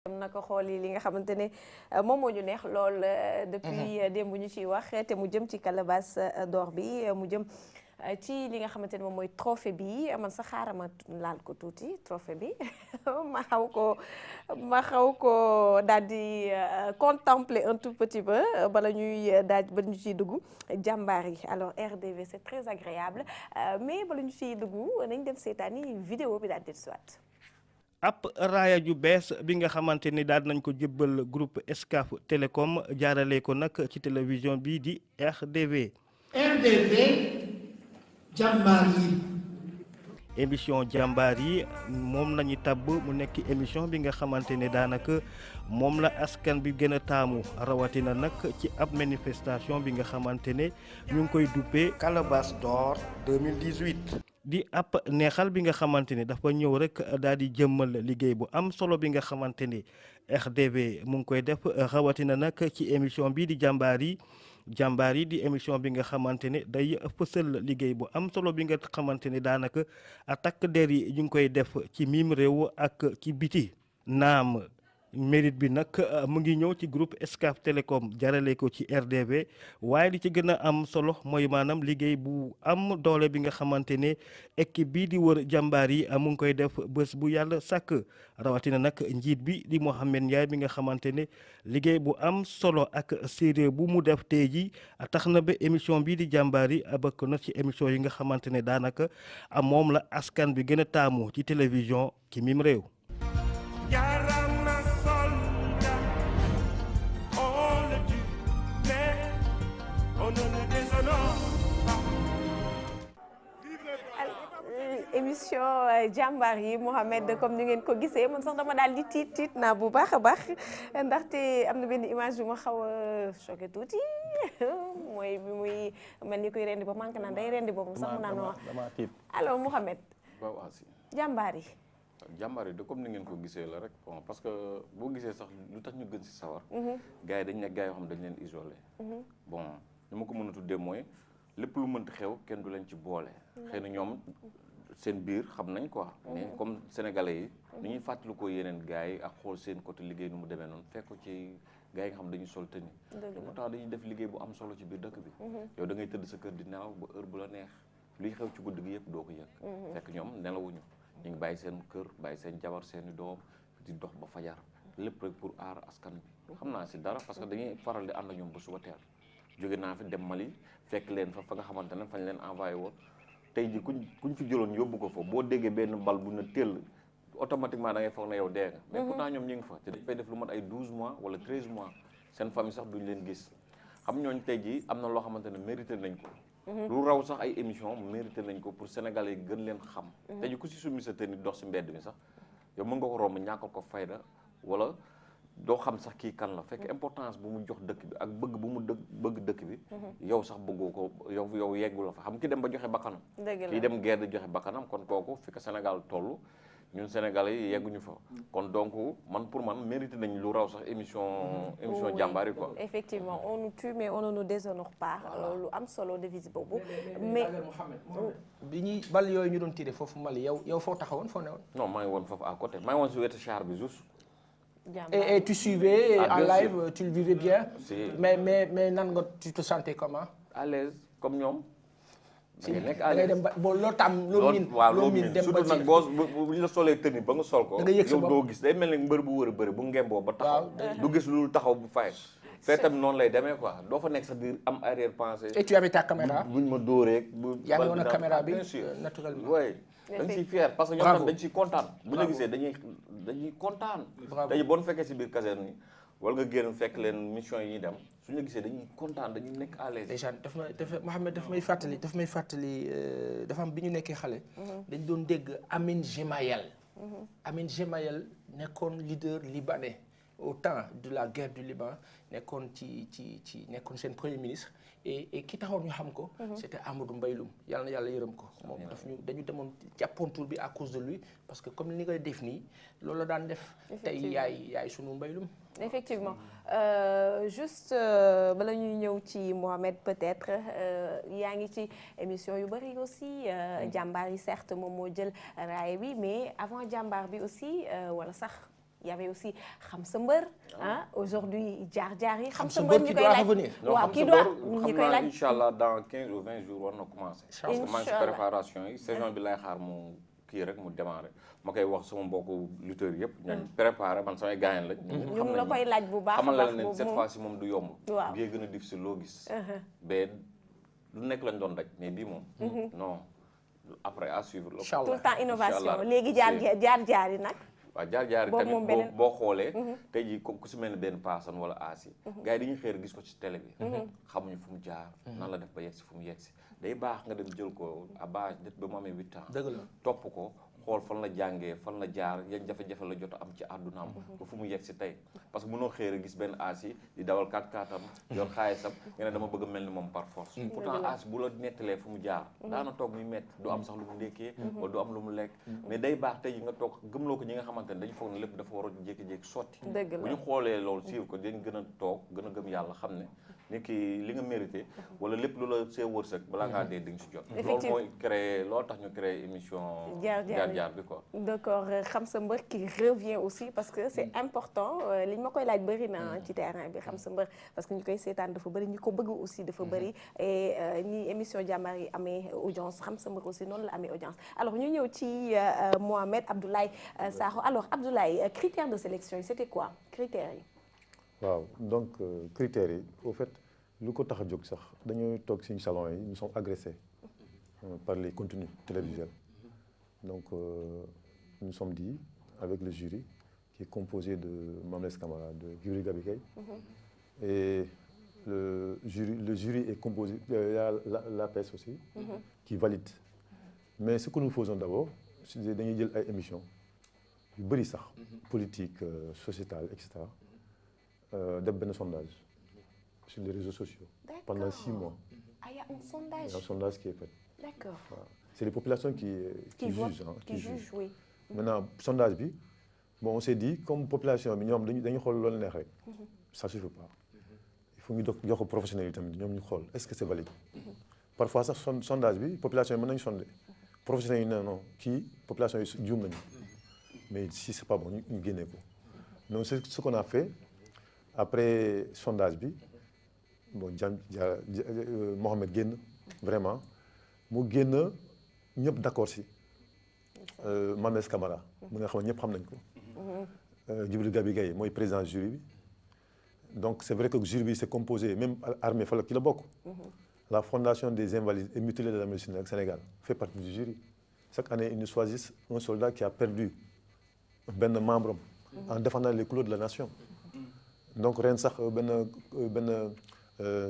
naka xool yi li nga xamante ne moom moo ñu neex lool depuis démb ñu ciy wax te mu jëm ci calebasse d'or bi mu jëm ci li nga xamante ne moom mooy trophée bi man sax xaaral ma laal ko tuuti trophée bi ma xaw ko daal di contempler un tout petit peu bala ñu ciy dugg jàmbaar yi alors RDV c'est très agréable mais bala ñu ciy dugg nañ dem seetaani vidéo bi daal di soit ab raaya ju bees bi nga xamante ni daal nañ ko jébbal groupe Excaf Télécom jaarale ko nag ci télévision bii di RDV. RDV jàmbaar yi. émission jàmbaar yi moom nañu tabb mu nekk émission bi nga xamante ne daanaka moom la askan bi gën a taamu rawatina nag ci ab manifestation bi nga xamante ne ñu ngi koy duppee calebasse d'or 2018. di ab neexal bi nga xamante ne dafa ñëw rek daal di jëmmal liggéey bu am solo bi nga xamante ne RDV mu ngi koy def rawatina nag ci émission bii di jàmbaar yi di émission bi nga xamante ne day fësal liggéey bu am solo bi nga xamante ne daanaka takk der yi ñu ngi koy def ci miim réew ak ci biti naam mérite bi nag mu ngi ñëw ci groupe Excaf Télécom jarale ko ci RDV waaye li ci gën a am solo mooy maanaam liggéey bu am doole bi nga xamante ne équipe bii di wër jàmbaar yi mu ngi koy def bés bu yàlla sàkk rawatina nag njiit bi di Mohamed Ndiaye bi nga xamante ne liggéey bu am solo ak séeréer bu mu def tey ji tax na ba émission bii di jàmbaar yi bokk na ci émission yi nga xamante ne daanaka moom la askan bi gën a taamu ci télévision ci mim réew. émission jàmbaar yi Mohamed comme ni ngeen ko gisee man sax dama daal di tiit naa bu baax a baax ndaxte am na benn image bu ma xaw a choqué tuuti mooy bi muy mel ni koy rendi ba manqué naan day rendi boobu sax mu naan wax alors Mohamed jàmbaar yi jàmbaar yi de comme ni ngeen ko gisee la rek bon parce que boo gisee sax lu tax ñu gën si sawar gars yi dañ nekk gars yoo xam dañ leen isolé bon ñu ma ko mën a tuddee mooy lépp lu mënti xew kenn du leen ci boole xëy na ñoom seen biir xam nañ quoi mais comme sénégalais yi ni ñuy fàttali ko yeneen gars yi ak xool seen côté liggéey nu mu demee noonu fekk ko ci gars yi nga xam dañuy sol tenue te pourtant dañuy def liggéey bu am solo ci biir dëkk bi yow da ngay tëdd sa kër di naaw ba heure bu la neex luy xew ci guddi gi yëpp doo ko yëg fekk ñoom nelawuñu ñu ngi bàyyi seen kër bàyyi seen jabar seen i doom di dox ba fajar lépp rek pour aar askan bi xam naa si dara parce que dañuy faral di ànd ak ñoom ba suba teel jóge naa fi dem Mali fekk leen fa nga xamante ne fañ leen envoyé woon tey ji kuñ fi jëloon yóbbu ko fa boo déggee benn bal bu na teel automatiquement da ngay foog na yow dee nga mais pourtant ñoom ñu ngi fa te dañ fay def lu mat ay 12 mois wala 13 mois seen famille sax duñ leen gis xam ñooñu tey ji am na loo xamante ne mérité nañ ko lu raw sax ay émission mérité nañ ko pour Sénégalais yi gën leen xam tey ji ku si summi sa tenue dox si mbedd mi sax yow mën nga ko romb ñàkkal ko fayda wala doo xam sax kii kan la fekk importance bu mu jox dëkk bi ak bëgg bu mu bëgg dëkk bi yow sax bëggoo ko yow yeggu la fa xam ki dem ba joxe bakkanam kii dem guerre di joxe bakkanam kon kooku fi ko Sénégal toll ñun Sénégalais yi yegguñu fa kon donc man pour man mérité nañ lu raw sax émission jàmbaar yi quoi effectivement on nous tue mais on ne nous déshonore pas lu am solo devise boobu mais bi ñuy bal yooyu ñu doon tiré foofu Mali yow foo taxawoon foo newoon non maa ngi woon foofu à côté maa ngi woon si wetu char bi juste et tu suivais en live tu le vivais bien si. mais nan nga tu te sentais comment à l'aise comme ñoom si nekk da ngay dem ba boo loo tam loo miin dem ba surtout nag bu ñu la solee tenue ba nga sol ko da nga yëg sa yow bopp doo gis day mel ni mbër bu wër a bëri bu ngemboo ba taxaw du gis lu taxaw bu fay fee tam noonu lay demee quoi doo fa nekk sa biir am arrière pensée et tu avais ta caméra buñ ma dóoree yaa ngi woon ak caméra bi bien sûr naturellement oui dañ ciy fier parce que ñoom tam dañ ciy kontaan bu ñu gisee dañuy kontaan tey boo fekkee si biir caserne ni wala nga génn fekk leen mission yi ñuy dem suñu la gisee dañuy kontaan dañuy nekk à l'aise déjà Mohamed daf may fàttali dafa am bi ñu nekkee xale dañ doon dégg Amin Gemayel Amin Gemayel nekkoon leader libanais au temps de la guerre du Liban nekkoon nekkoon seen premier ministre et ki taxoon ñu xam ko c'était Amadou Mbaye Loum yàlla na yàlla yërëm ko moom dañu demoon jàppoon tur bi à cause de lui parce que comme ni ngay def nii loolu la daan def tey yaay sunu Mbaye Loum effectivement juste bala ñuy ñëw ci Mohamed peut-être yaa ngi ci émission yu bari aussi jàmbaar yi certes moom moo jël raay bi mais avant jàmbaar bi aussi wala sax y avait aussi xam sa mbër ah aujourd'hui jaar yi xam sa sa mbër mbër ñu qui koy doit laaj revenir. waaw kii xam doit sa bor ñu xam koy naa laaj incha allah dans 15 ou 20 jours war na commencé. parce que maa ngi si Inch'Allah. préparation yi saison bi lay xaar mu kii rek mu démarré ma koy wax sama mbokku lutteurs yëpp. ñooñu préparé man samay gaañ lañ. ñu ngi la koy laaj bu baax a xamal la baax ne boobu cette moom. fois ci moom du yomb. Waaw. bii gën a difficile loo gis. mais lu nekk lañ doon daj mais bii moom. non après à suivre. la Inch'Allah. tout le temps innovation Inch'Allah. léegi jaar yi nag waaw jaar-jaar Boobu tamit moom beneen- boo xoolee tey jii ku si mel ne benn paasan wala aasi gars yi dañuy xëy gis ko ci télé bi xamuñu fu mu jaar nan la def ba yegsi fu mu yegsi day baax nga dem jël ko à base det ba mu amee 8 ans dëgg la. topp ko xool fan la jàngee fan la jaar yan jafe-jafe la jot a am ci àddunaam ba fu mu yegsi tey parce que mënoo xëy gis benn aasi di dawal 4x4 am yor xaalisam nga ne dama bëgg a mel ni moom par force pourtant aasi bu la nettalee fu mu jaar daana toog muy metti du am sax lu mu ndékkee wala du am lu mu lekk mais day baax tey yi nga toog gëmloo ko ñi nga xamante ne dañu foog ne lépp dafa war a jékki-jékki sotti dëgg la bu ñu xoolee loolu suivre ko dañ gën a toog gën a gëm yàlla xam ne ni ki li nga mérité wala lépp lu la see wërsëg balaa ngaa dee di nga si jot loolu mooy créé loolu tax ñu créé émission jaar-jaar bi quoi d'accord xam sa mbër qui revient aussi parce que c'est important li ñu ma koy laaj bëri na ci terrain bi xam sa mbër parce que ñu koy seetaan dafa bëri ñu ko bëgg aussi dafa bëri et ni émission jàmbaar yi amee audience xam sa mbër aussi noonu la amee audience alors ñu ñëw ci Mohamed Abdoulaye Sakho alors Abdoulaye critères de sélection yi c'était quoi critères yi waaw donc critères yi au fait lu ko tax a jóg sax dañuy toog suñu salon yi nous sommes agressés par les contenus télévisuels donc nous sommes dit avec le jury qui est composé de Mamles Camara, de Djibril Gabi Gueye et le jury est composé il y a l'APS aussi qui valide mais ce que nous faisons d'abord c'est dañuy jël ay émissions yu bëri sax politique sociétale et cetera def benn sondage sur les réseaux sociaux pendant 6 mois. Ah, il y a un sondage. Il y a un sondage qui est fait. D'accord. Voilà. C'est les populations qui votent, jugent. Hein, qui jugent, oui. Maintenant, sondage bi, bon, on s'est dit, comme population, nous ça ne suffit pas. Il faut que nous soyons professionnels, est-ce que c'est valide? Parfois, ça, sondage bi, population, maintenant, ils sondent. Professionnels, non, qui, population, ils jouent. Mais si ce n'est pas bon, nous gagnons. Donc, c'est ce qu'on a fait. Après sondage bi, bon, Mohamed Guène, vraiment, mu génn ñëpp d'accord si Mamles Camara mu nga xam ne ñëpp xam nañ ko Djibril Gabi Gueye mooy président jury bi donc c'est vrai que jury bi c'est composé même armée fa la ki la bokk la fondation des invalides et mutilés de la médecine au Sénégal fait partie du jury chaque année ils nous choisissent un soldat qui a perdu benn membre en défendant les couleurs de la nation donc ren sax benn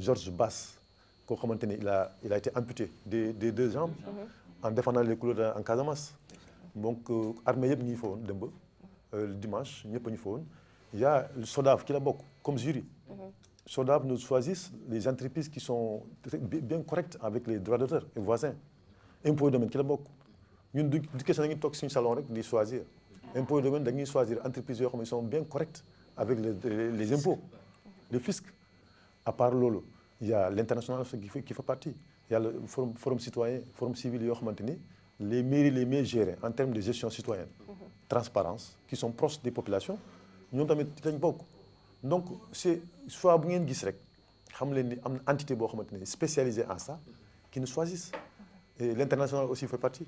Georges Bass koo xamante ni il a été amputé des 2 jambes en défendant les couleurs en Casamance donc armée yëpp ñi fa woon démb dimanche ñëpp ñu fa woon il y a le SODAV qui la bokk comme jury SODAV nous choisissent les entreprises qui sont bien correctes avec les droits d'auteur et voisins impôt domaine qui la bokk ñun du question dañuy toog suñu salon rek di choisir impôt domaine dañuy choisir entreprises yoo xam ne sont bien correctes avec les impôts le fisc à part loolu il y a l'international qui fait partie il y a le forum citoyen forum civil yoo xamante ni les mairies les mieux gérées en termes de gestion citoyenne transparence qui sont proches des populations ñoom tamit lañ bokk donc c'est soit bu ngeen gis rek xam leen ni am na entité boo xamante ni spécialisée en ça qui nous choisissent et l'international aussi fait partie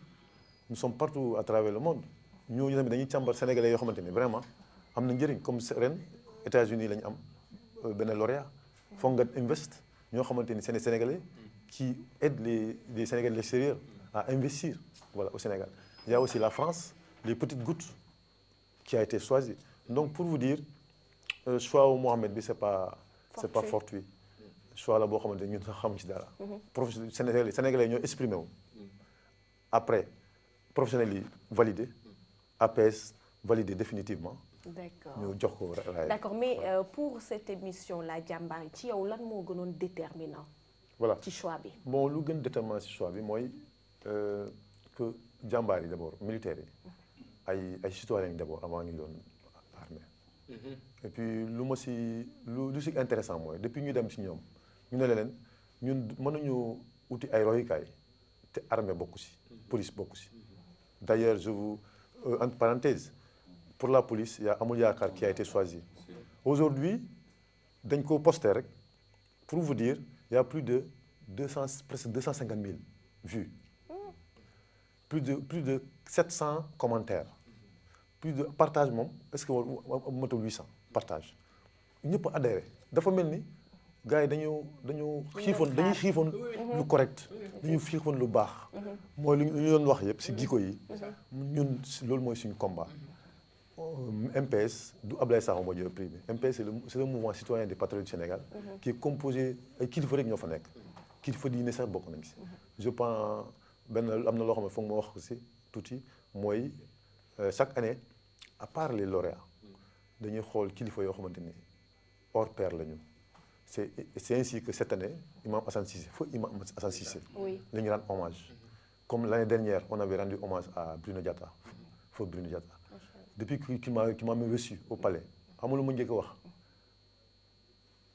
nous sommes partout à travers le monde ñooñu tamit dañuy càmbar sénégalais yoo xamante ni vraiment am na njëriñ comme ren États-Unis la ñu am benn lauréat Fongat Invest ñoo xamante ni c'est des Sénégalais qui aident les Sénégalais de l'extérieur à investir voilà, au Sénégal. Il y a aussi la France, les petites gouttes qui a été choisie. Donc pour vous dire, choix au Mohamed bi c'est pas fortuit. Choix la boo xamante ni ñun sax xam ci dara. Sénégalais ñoo exprimé wu. Après professionnels yi validé, APS validé définitivement. D'accord. ñu jox ko raay. D'accord mais pour cette émission là jàmbaar yi ci yow lan moo gënoon déterminant. Voilà ci choix bi. bon lu gën déterminant ci choix bi mooy que jàmbaar yi d'abord militaires yi ay citoyens yi d'abord avant ñu doon armée. et puis lu si intéressant mooy depuis ñu dem ci ñoom ñu ne leen ñun mënuñu uti ay royukaay te armée bokku ci police bokku ci. d'ailleurs je vous entre parenthèses pour la police il y a Amul Yaakaar qui a été choisi. Aujourd'hui dañ ko posté rek pour vous dire il y a plus de presque 250 000 vues, plus de 700 commentaires, plus de partage moom est-ce que motul 800 partage ñëpp adhéré. dafa mel ni gars yi dañu xiifoon lu correct, dañu xiifoon lu baax. mooy lu ñu doon wax yëpp si jikko yi. ñun loolu mooy suñu combat. MPS du Ablaye Sakho moo jël prix bi. MPS c'est le mouvement citoyen des patriotes du Sénégal. qui est composé ay kilifa rek ñoo fa nekk. kilifa diine sax bokk nañ si. je pense benn am na loo xam ne foog ma wax si tuuti mooy chaque année à part les lauréats dañuy xool kilifa yoo xamante ni hors pair la ñu. c'est ainsi que cette année Imam Assane Cissé la ñu rendre hommage. Comme l'année dernière on avait rendu hommage à Bruno Diatta, feu Bruno Diatta. Depuis qu'il m'a reçu au palais amul lu ma njëkk a wax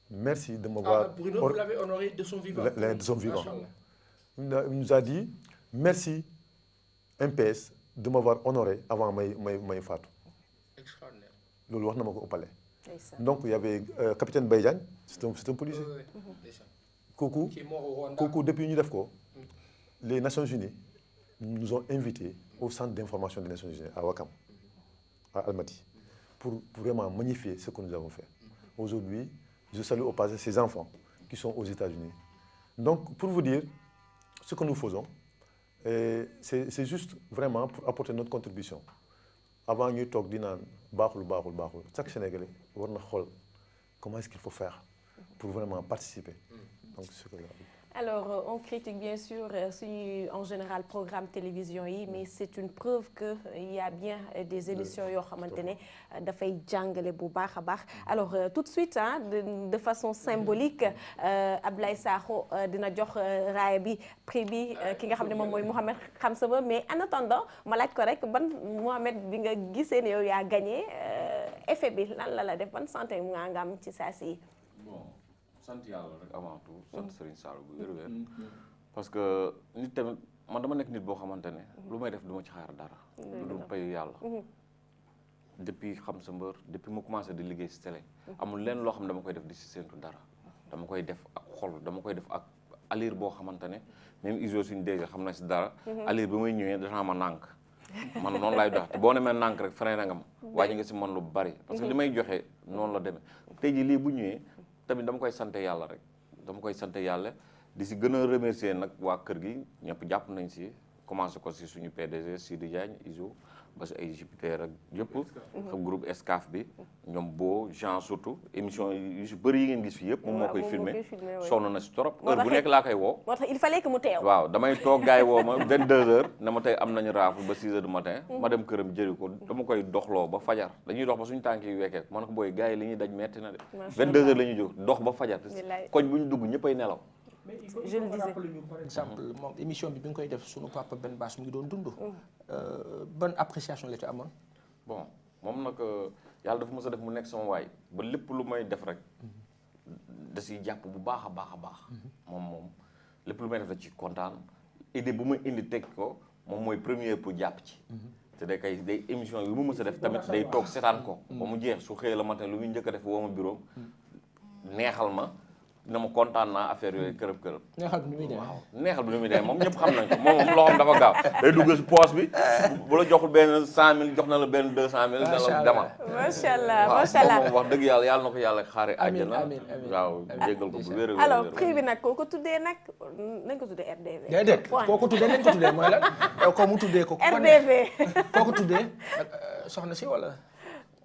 merci de m'avoir. Bruno, vous l'avez honoré de son vivant. De son vivant. Il nous a dit merci MPS de m'avoir honoré avant may faatu. Extraordinaire. loolu wax na ma ko au palais. Donc il y avait capitaine Baye Diagne, c'est un policier. kooku depuis ñu def ko les Nations Unies nous ont invités au centre d'information des Nations Unies à Ouakam, à Almadies, pour vraiment magnifier ce que nous avons fait. Aujourd'hui, je salue au passage ces enfants qui sont aux États-Unis. Donc pour vous dire ce que nous faisons, c'est juste vraiment pour apporter notre contribution. Avant ñuy toog di naan baaxul chaque Sénégalais war na xool comment est-ce qu'il faut faire pour vraiment participer. Donc c'est que alors on critique bien sûr en général programme télévision yi mais c'est une preuve que il y a bien des émissions yoo xamante ne dafay jàngale bu baax a baax. Alors tout de suite de façon symbolique Ablaye Sakho dina jox raaya bi prix bi ki nga xam ne moom mooy Mouhamed Khamsaba, mais en attendant ma laaj ko rek ban Mouhamed bi nga gisee ne yow yaa gagné effet bi lan la def ban santé mu nga am ci saa si. sant yàlla rek avant tout sant Serigne Sall bu wér parce que nit tamit man dama nekk nit boo xamante ne lu may def du ma ci xaar dara lu dul payu yàlla. Depuis xam sa mbër depuis mu commencé di liggéey si télé amul lenn loo xam ne dama koy def di si séntu dara dama koy def ak xol dama koy def ak allure boo xamante ne même iso suñu déjà xam na si dara allure bi may ñëwee danaa ma nànk man noonu laay dox te boo nemee nànk rek freiné nga ma wàññi nga si man lu bari parce que li may joxe noonu la demee tey jii lii bu ñëwee tamit dama koy sant yàlla rek dama koy sant yàlla di si gën a remercier nag waa kër gi ñëpp jàpp nañ si commencé ko si suñu PDG Sidi Diagne Iso ba si ay Jupiter ak yëpp xam groupe Escaf bi ñoom boo Jean surtout émission yu si bëri yi ngeen gis fi yëpp moom moo koy filmé sonn na si trop heure bu nekk laa koy woo moo tax il fallait que mu teew waaw damay toog gars yi woo ma 22h ne ma tey am nañu raaful ba 6h du matin ma dem këram jëri ko dama koy doxloo ba fajar dañuy dox ba suñu tànk yi wekkee ma ne ko booy gars yi li ñuy daj metti na de 22h la ñuy jóg dox ba fajar koñ bu ñu dugg ñëppay nelaw. je le disais par exemple moom émission bi nga koy def sunu papa Ben Bass mu ngi doon dund. ban appréciation la ci amoon. bon moom nag yàlla dafa mës a def mu nekk sama waay ba lépp lu may def rek da siy jàpp bu baax a baax. moom lépp lu may def da ci kontaan idée bu may indi teg ko moom mooy premier pour jàpp ci. te day émission yu mu mës a def tamit day toog seetaan ko. ba mu jeex su xëyee la matin lu muy njëkk a def woo ma bureau neexal ma. na ma kontaan naa affaire yooyu kërëb. neexal bi nu muy demee waaw neexal bi nu muy demee moom ñëpp xam nañ ko moom loxoom dafa gaaw day dugg si poche bi bu la joxul benn 100000 jox na la benn 200000. macha allah demal macha allah macha allah moom wax dëgg yàlla na ko yàlla xaare àjjana. amiin waaw jéggal ko bu wér. alors prix bi nag koo ko tuddee nag nañ ko tuddee RDV. déedéet koo ko tuddee nañ ko tuddee mooy lan ko mu tuddee ko. RDV koo ko tuddee soxna si wala.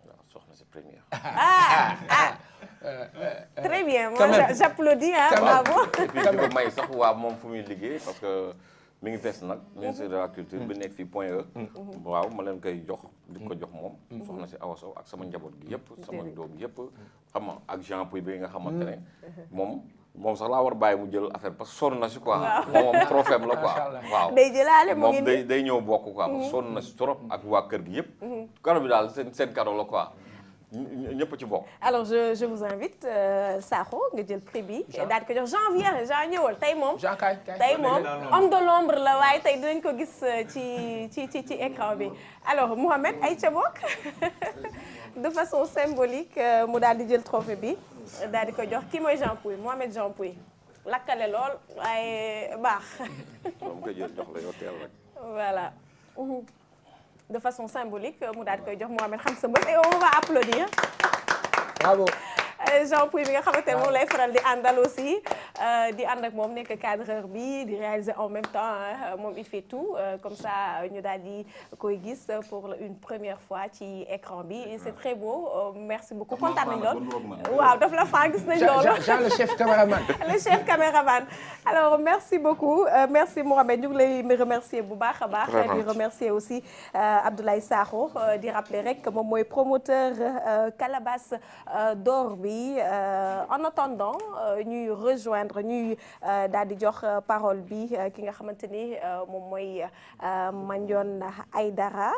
waaw soxna si première. très bien moi j'applaudis bravo. et puis di ko may sax waa moom fu muy liggéey parce que mi ngi fees nag ministère de la culture bi nekk fii Point E. waaw ma leen koy jox di ko jox moom soxna si Awa Sow ak sama njaboot gi yëpp sama doom yëpp xam nga ak Jean Pouy bi nga xamante ne moom sax laa war bàyyi mu jël affaire parce que sonn na si quoi moom trophée la quoi waaw day jëlaale mu ngi moom day ñëw bokk quoi parce que sonn na si trop ak waa kër gi yëpp kado bi daal seen kado la quoi ñëpp ci bokk. alors je vous invite Sakho nga jël prix bi daal di ko jox Jean ñëwal tey moom tey moom homme de l'ombre la waaye tey dinañ ko gis ci écran bi alors Mouhamed ay ca bokk de façon symbolique mu daal di jël trophée bi daal di ko jox kii mooy Jean Pouy Mouhamed Jean Pouy lakkale lool waaye baax moom koy jël jox la yow teel rek. voilà de façon symbolique mu daal di koy jox Mouhamed xam sa mbër et on va applaudir. bravo. Jean Pouy bi nga xamante ne moom lay faral di àndal aussi di ànd ak moom nekk cadreur bi di réaliser en même temps moom il fait tout comme ça ñu daal di koy gis pour une première fois ci écran bi et c'est très beau merci beaucoup kontaan nañ lool waaw daf la faa gis nañ loolu Jean le chef caméraman. le chef caméraman alors merci beaucoup merci Mouhamed ñu ngi lay remercier bu baax a baax di remercier aussi Abdoulaye Sakho di rappeler rek moom mooy promoteur Calebasse d'or bi en attendant ñuy rejoindre ñuy daal di jox parole bi ki nga xamante ni moom mooy Mandione Aidara